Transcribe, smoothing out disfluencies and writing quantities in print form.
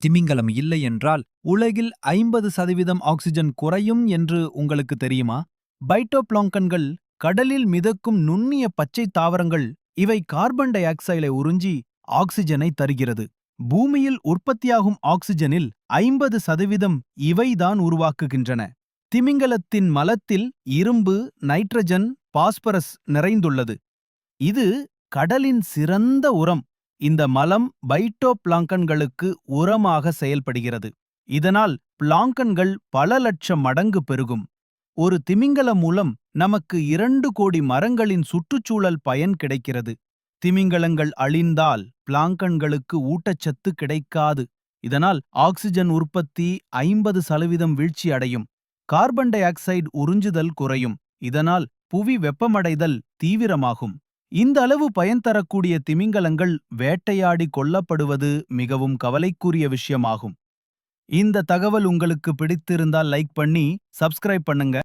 திமிங்கலம் இல்லை என்றால் உலகில் 50% ஆக்சிஜன் குறையும் என்று உங்களுக்கு தெரியுமா? பைட்டோபிளாங்கன்கள் கடலில் மிதக்கும் நுண்ணிய பச்சை தாவரங்கள். இவை கார்பன் டை ஆக்சைடை உறிஞ்சி ஆக்சிஜனை தருகிறது. பூமியில் உற்பத்தியாகும் ஆக்சிஜனில் 50% இவைதான் உருவாக்குகின்றன. திமிங்கலத்தின் மலத்தில் இரும்பு, நைட்ரஜன், பாஸ்பரஸ் நிறைந்துள்ளது. இது கடலின் சிறந்த உரம். இந்த மலம் பைட்டோபிளாங்கன்களுக்கு உரமாக செயல்படுகிறது. இதனால் பிளாங்கன்கள் பல லட்சம் மடங்கு பெருகும். ஒரு திமிங்கலம் மூலம் நமக்கு 2 கோடி மரங்களின் சுற்றுச்சூழல் பயன் கிடைக்கிறது. திமிங்கலங்கள் அழிந்தால் பிளாங்கன்களுக்கு ஊட்டச்சத்து கிடைக்காது. இதனால் ஆக்சிஜன் உற்பத்தி 50% வீழ்ச்சி அடையும். கார்பன் டை ஆக்சைடு உறிஞ்சுதல் குறையும். இதனால் புவி வெப்பமடைதல் தீவிரமாகும். இந்த அளவு பயன் தரக்கூடிய திமிங்கலங்கள் வேட்டையாடி கொல்லப்படுவது மிகவும் கவலைக்குரிய விஷயமாகும். இந்த தகவல் உங்களுக்கு பிடித்திருந்தால் லைக் பண்ணி சப்ஸ்கிரைப் பண்ணுங்க.